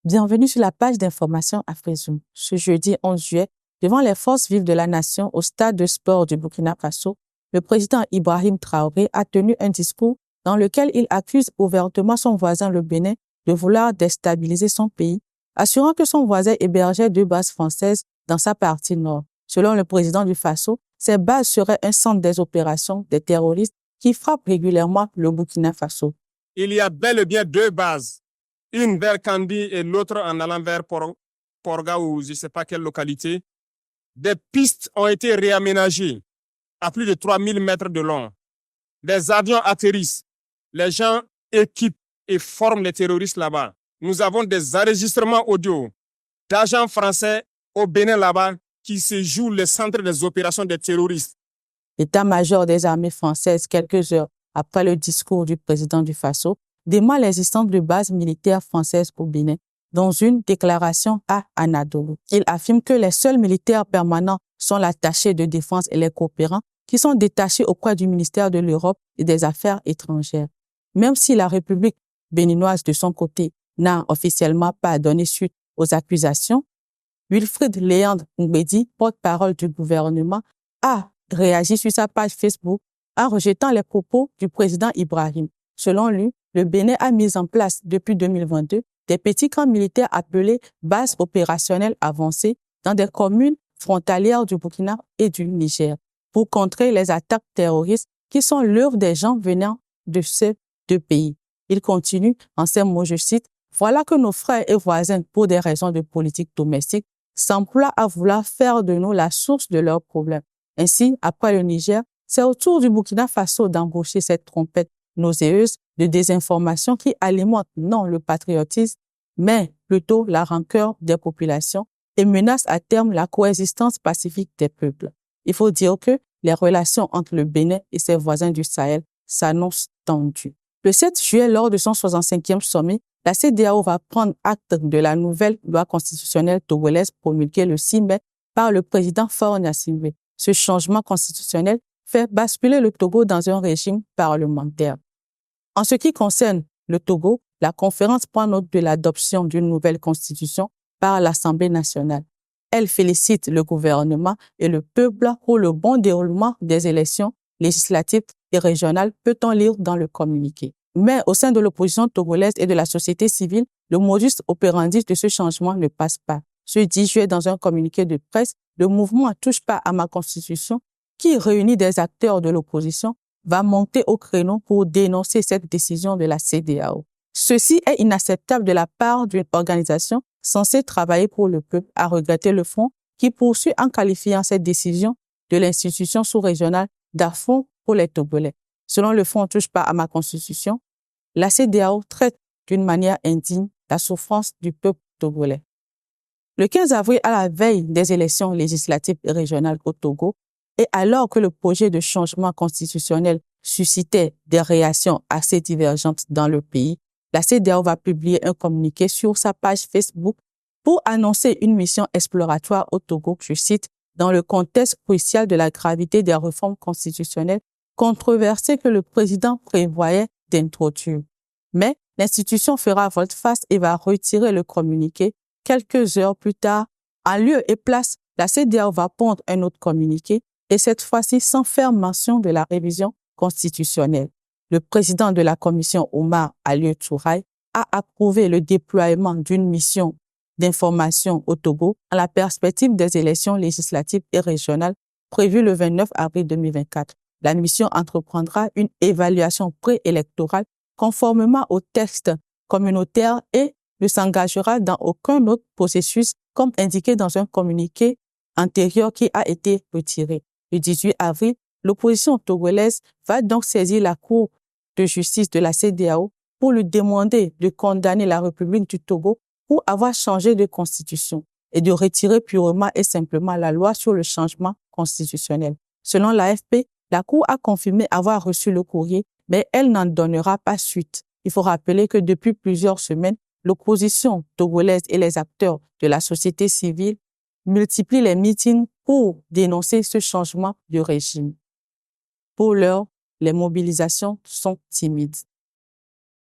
Bienvenue sur la page d'information AfriZoom. Ce jeudi 11 juillet, devant les forces vives de la nation au stade de sport du Burkina Faso, le président Ibrahim Traoré a tenu un discours dans lequel il accuse ouvertement son voisin le Bénin de vouloir déstabiliser son pays, assurant que son voisin hébergeait 2 bases françaises dans sa partie nord. Selon le président du Faso, ces bases seraient un centre des opérations des terroristes qui frappent régulièrement le Burkina Faso. Il y a bel et bien 2 bases. Une vers Kandi et l'autre en allant vers Porga ou je ne sais pas quelle localité. Des pistes ont été réaménagées à plus de 3000 mètres de long. Des avions atterrissent. Les gens équipent et forment les terroristes là-bas. Nous avons des enregistrements audio d'agents français au Bénin là-bas qui se jouent le centre des opérations des terroristes. L'état-major des armées françaises, quelques heures après le discours du président du Faso, dément l'existence de bases militaires françaises au Bénin dans une déclaration à Anadolu. Il affirme que les seuls militaires permanents sont l'attaché de défense et les coopérants qui sont détachés auprès du ministère de l'Europe et des Affaires étrangères. Même si la République béninoise, de son côté, n'a officiellement pas donné suite aux accusations, Wilfried Léandre Ngbedi, porte-parole du gouvernement, a réagi sur sa page Facebook en rejetant les propos du président Ibrahim. Selon lui, le Bénin a mis en place depuis 2022 des petits camps militaires appelés bases opérationnelles avancées dans des communes frontalières du Burkina et du Niger pour contrer les attaques terroristes qui sont l'œuvre des gens venant de ces 2 pays. Il continue en ces mots, je cite, « Voilà que nos frères et voisins, pour des raisons de politique domestique, s'emploient à vouloir faire de nous la source de leurs problèmes. Ainsi, après le Niger, c'est au tour du Burkina Faso d'embaucher cette trompette nauséeuse de désinformation qui alimente non le patriotisme, mais plutôt la rancœur des populations et menace à terme la coexistence pacifique des peuples. Il faut dire que les relations entre le Bénin et ses voisins du Sahel s'annoncent tendues. Le 7 juillet, lors de son 65e sommet, la CEDEAO va prendre acte de la nouvelle loi constitutionnelle togolaise promulguée le 6 mai par le président Faure Gnassingbé. Ce changement constitutionnel fait basculer le Togo dans un régime parlementaire. En ce qui concerne le Togo, la conférence prend note de l'adoption d'une nouvelle constitution par l'Assemblée nationale. Elle félicite le gouvernement et le peuple pour le bon déroulement des élections législatives et régionales, peut-on lire dans le communiqué. Mais au sein de l'opposition togolaise et de la société civile, le modus operandi de ce changement ne passe pas. Ce 10 juillet, dans un communiqué de presse, le mouvement « Touche pas à ma constitution » qui réunit des acteurs de l'opposition, va monter au créneau pour dénoncer cette décision de la CEDEAO. Ceci est inacceptable de la part d'une organisation censée travailler pour le peuple, a regretté le Front, qui poursuit en qualifiant cette décision de l'institution sous-régionale d'affront pour les Togolais. Selon le Front Touche pas à ma constitution, la CEDEAO traite d'une manière indigne la souffrance du peuple togolais. Le 15 avril, à la veille des élections législatives et régionales au Togo, et alors que le projet de changement constitutionnel suscitait des réactions assez divergentes dans le pays, la CEDEAO va publier un communiqué sur sa page Facebook pour annoncer une mission exploratoire au Togo, je cite, « dans le contexte crucial de la gravité des réformes constitutionnelles controversées que le président prévoyait d'introduire. » Mais l'institution fera volte-face et va retirer le communiqué. Quelques heures plus tard, en lieu et place, la CEDEAO va pondre un autre communiqué et cette fois-ci sans faire mention de la révision constitutionnelle. Le président de la commission, Omar Alieu Touraï, a approuvé le déploiement d'une mission d'information au Togo à la perspective des élections législatives et régionales prévues le 29 avril 2024. La mission entreprendra une évaluation préélectorale conformément au texte communautaire et ne s'engagera dans aucun autre processus comme indiqué dans un communiqué antérieur qui a été retiré. Le 18 avril, l'opposition togolaise va donc saisir la Cour de justice de la CEDEAO pour lui demander de condamner la République du Togo pour avoir changé de constitution et de retirer purement et simplement la loi sur le changement constitutionnel. Selon l'AFP, la Cour a confirmé avoir reçu le courrier, mais elle n'en donnera pas suite. Il faut rappeler que depuis plusieurs semaines, l'opposition togolaise et les acteurs de la société civile multiplient les meetings pour dénoncer ce changement de régime. Pour l'heure, les mobilisations sont timides.